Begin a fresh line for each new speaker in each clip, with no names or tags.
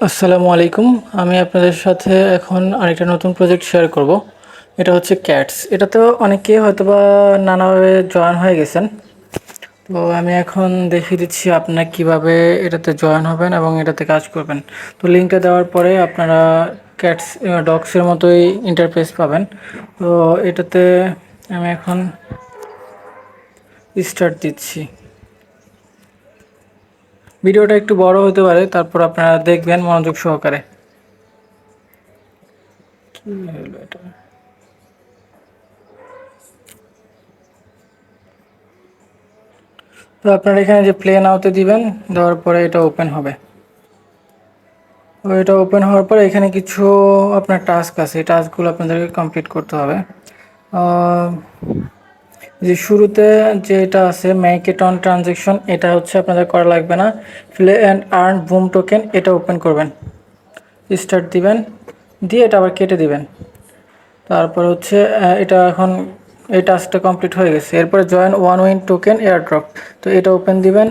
আসসালামু আলাইকুম। আমি আপনাদের সাথে এখন আরেকটা নতুন প্রজেক্ট শেয়ার করব। এটা হচ্ছে ক্যাটস। এটাতেও অনেকে হয়তোবা নানাভাবে জয়েন হয়ে গেছেন। তো আমি এখন দেখিয়ে দিচ্ছি আপনারা কিভাবে এটাতে জয়েন হবেন এবং এটাতে কাজ করবেন। তো লিঙ্কটা দেওয়ার পরে আপনারা ক্যাটস ডগসের মতোই ইন্টারফেস পাবেন। তো এটাতে আমি এখন স্টার্ট দিচ্ছি। ভিডিওটা একটু বড় হতে পারে, তারপর আপনারা দেখবেন মনোযোগ সহকারে। কি হলো এটা? তো আপনারা এখানে যে প্লে নাওতে দিবেন, দেওয়ার পরে এটা ওপেন হবে। তো এটা ওপেন হওয়ার পরে এখানে কিছু আপনার টাস্ক আছে, এই টাস্কগুলো আপনাদেরকে কমপ্লিট করতে হবে। যে শুরুতে যেটা আছে মেক ইট অন ট্রানজ্যাকশন, এটা হচ্ছে আপনাদের করা লাগবে না। Play and earn broom token, এটা ওপেন করবেন, স্টার্ট দিবেন, দিয়ে এটা আবার কেটে দিবেন। তারপর হচ্ছে এটা এখন এই টাস্কটা কমপ্লিট হয়ে গেছে। এরপরে join one win token airdrop, তো এটা ওপেন দিবেন,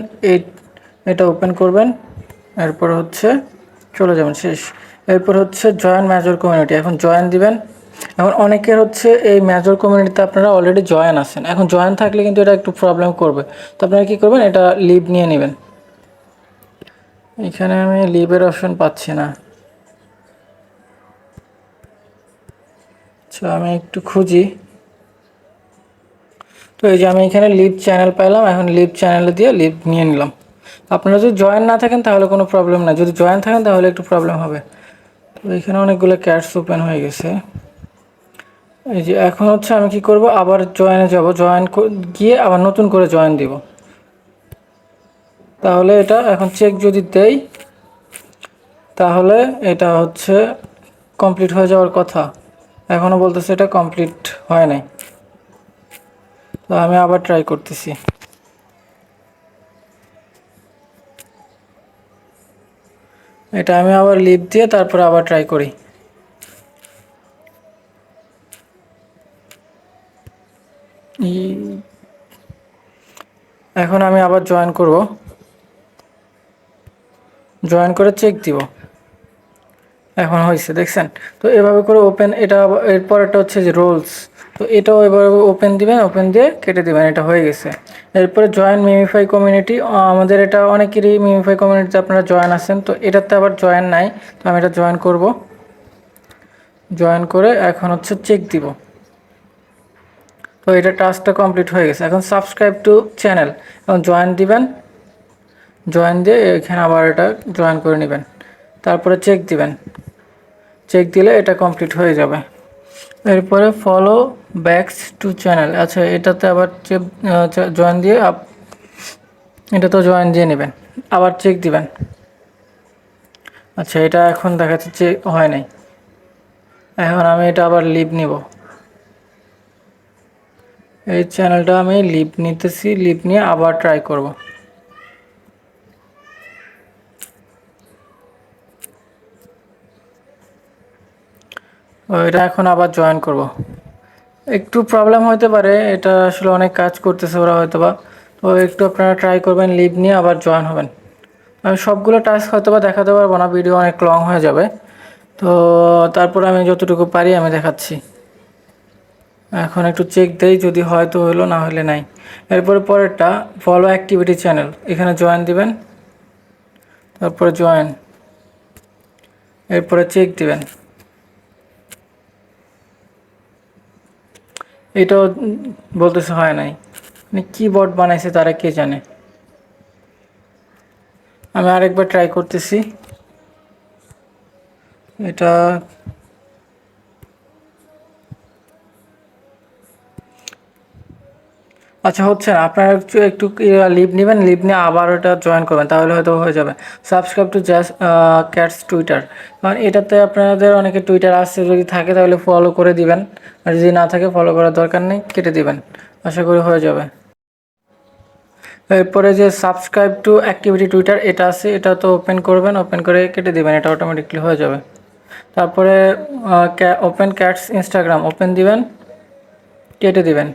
এটা ওপেন করবেন। এরপর হচ্ছে চলে যাবেন, শেষ। এরপর হচ্ছে জয়েন মেজর কমিউনিটি, এখন জয়েন দিবেন। এখন অনেকের হচ্ছে এই মেজর কমিউনিটিতে আপনারা অলরেডি জয়েন আছেন, এখন জয়েন থাকলে কিন্তু এটা একটু প্রবলেম করবে। তো আপনারা কী করবেন, এটা লিভ নিয়ে নেবেন। এখানে আমি লিভের অপশন পাচ্ছি না, আচ্ছা আমি একটু খুঁজি। তো এই যে আমি এখানে লিভ চ্যানেল পাইলাম, এখন লিভ চ্যানেলে দিয়ে লিভ নিয়ে নিলাম। আপনারা যদি জয়েন না থাকেন তাহলে কোনো প্রবলেম না, যদি জয়েন থাকেন তাহলে একটু প্রবলেম হবে। তো এখানে অনেকগুলো ক্যাটস ওপেন হয়ে গেছে। এই যে এখন হচ্ছে আমি কি করব, আবার জয়েনে যাব, জয়েন গিয়ে আবার নতুন করে জয়েন দিব। তাহলে এটা এখন চেক যদি দেই, তাহলে এটা হচ্ছে কমপ্লিট হয়ে যাওয়ার কথা। এখনও বলতেছে এটা কমপ্লিট হয় নাই। তো আমি আবার ট্রাই করতেছি। এটা আমি আবার লিভ দিয়ে তারপরে আবার ট্রাই করি। এখন আমি আবার জয়েন করব, জয়েন করে চেক দিব। এখন হয়েছে, দেখছেন? তো এভাবে করে ওপেন, এটা এরপর এটা হচ্ছে যে রোলস, তো এটাও এভাবে ওপেন দিবেন, ওপেন দিয়ে কেটে দিবেন, এটা হয়ে গেছে। এরপরে জয়েন মিমিফাই কমিউনিটি, আমাদের এটা অনেকেরই মিমিফাই কমিউনিটিতে আপনারা জয়েন আছেন, তো এটাতে আবার জয়েন নাই। তো আমি এটা জয়েন করব, জয়েন করে এখন হচ্ছে চেক দিব। তো এটা টাস্কটা কমপ্লিট হয়ে গেছে। এখন সাবস্ক্রাইব টু চ্যানেল, এখন জয়েন দিবেন, জয়েন দিয়ে এখানে আবার এটা জয়েন করে নেবেন, তারপরে চেক দিবেন, চেক দিলে এটা কমপ্লিট হয়ে যাবে। এরপরে ফলো ব্যাকস টু চ্যানেল, আচ্ছা এটাতে আবার জয়েন দিয়ে এটা তো জয়েন দিয়ে নেবেন, আবার চেক দিবেন। আচ্ছা এটা এখন দেখাচ্ছে চেক হয় নাই, এখন আমি এটা আবার লিভ নিব। এই চ্যানেলটা আমি লিভ নিতেছি, লিভ নিয়ে আবার ট্রাই করব। এটা এখন আবার জয়েন করব। একটু প্রবলেম হতে পারে, এটা আসলে অনেক কাজ করতেছে ওরা হয়তোবা। তো একটু আপনারা ট্রাই করবেন, লিভ নিয়ে আবার জয়েন হবেন। আমি সবগুলো টাস্ক হয়তোবা দেখাতে পারবো না, ভিডিও অনেক লং হয়ে যাবে। তো তারপর আমি যতটুকু পারি আমি দেখাচ্ছি। এখন একটু চেক দেই, যদি হয় তো হলো, না হলে নাই। এরপরে পরেরটা ফলো অ্যাক্টিভিটি চ্যানেল, এখানে জয়েন দিবেন, তারপরে জয়েন, এরপরে চেক দিবেন। এটাও বলতেছে হয় নাই, মানে কি বট বানাইছে তারা কে জানে। আমি আরেকবার ট্রাই করতেছি। এটা আচ্ছা হচ্ছে না, আপনারা একটু লিভ নেবেন, লিভ নিয়ে আবার ওটা জয়েন করবেন, তাহলে হয়তো হয়ে যাবে। Subscribe to Just Cats Twitter, কারণ এটাতে আপনাদের অনেকে টুইটার আসছে, যদি থাকে তাহলে ফলো করে দিবেন, আর যদি না থাকে ফলো করার দরকার নেই, কেটে দিবেন। আশা করি হয়ে যাবে। এরপরে যে সাবস্ক্রাইব টু অ্যাক্টিভিটি টুইটার, এটা আছে, এটা তো ওপেন করবেন, ওপেন করে কেটে দিবেন, এটা অটোমেটিকলি হয়ে যাবে। তারপরে ওপেন ক্যাটস ইনস্টাগ্রাম, ওপেন দিবেন, কেটে দিবেন,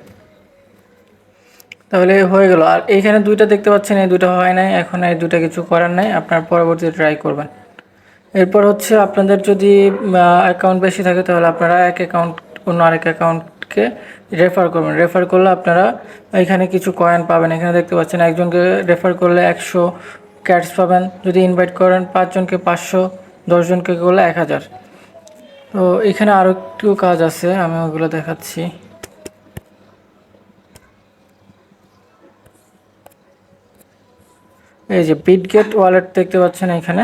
তাহলে হয়ে গেল। আর এইখানে দুইটা দেখতে পাচ্ছেন, এই দুটো হয় নাই, এখন এই দুটো কিছু করার নাই, আপনার পরবর্তীতে ট্রাই করবেন। এরপর হচ্ছে আপনাদের যদি অ্যাকাউন্ট বেশি থাকে তাহলে আপনারা এক অ্যাকাউন্ট অন্য আরেক অ্যাকাউন্টকে রেফার করবেন। রেফার করলে আপনারা এখানে কিছু কয়েন পাবেন। এখানে দেখতে পাচ্ছেন একজনকে রেফার করলে 100 ক্যাটস পাবেন। যদি ইনভাইট করেন 5 জনকে 500, 10 জনকে করলে 1000। তো এখানে আরও একটু কাজ আছে, আমি ওগুলো দেখাচ্ছি। এই যে বিটগেট ওয়ালেট দেখতে পাচ্ছেন, এখানে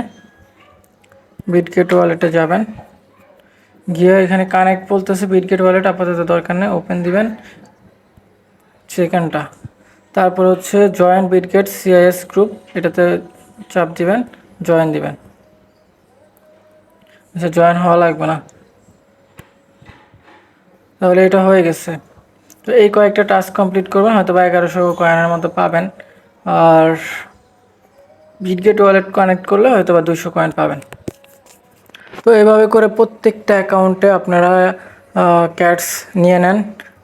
বিটগেট ওয়ালেটে যাবেন, গিয়ে এখানে কানেক্ট বলতেছে। বিটগেট ওয়ালেট আপাতত দরকার নেই, ওপেন দিবেন সেকেন্ডটা। তারপর হচ্ছে জয়েন বিটগেট সিআইএস গ্রুপ, এটাতে চাপ দিবেন, জয়েন দিবেন। আচ্ছা, জয়েন হওয়া লাগবে না, তাহলে এটা হয়ে গেছে। তো এই কয়েকটা টাস্ক কমপ্লিট করবেন, হয়তো বা 1100 কয়েনের মতো পাবেন। আর বিটগেট ওয়ালেট কানেক্ট করলে হয়তো বা 200 কয়েন পাবেন। তো এভাবে করে প্রত্যেকটা অ্যাকাউন্টে আপনারা ক্যাটস নিয়ে নেন।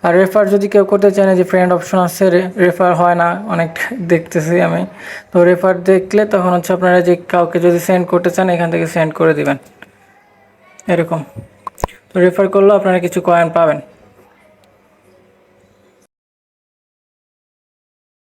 আর রেফার যদি কেউ করতে চান, যে ফ্রেন্ড অপশন আছে, রেফার হয় না অনেক দেখতেছি আমি। তো রেফার দেখলে তখন হচ্ছে আপনারা যে কাউকে যদি সেন্ড করতে চান এখান থেকে সেন্ড করে দিবেন এরকম। তো রেফার করলেও আপনারা কিছু কয়েন পাবেন।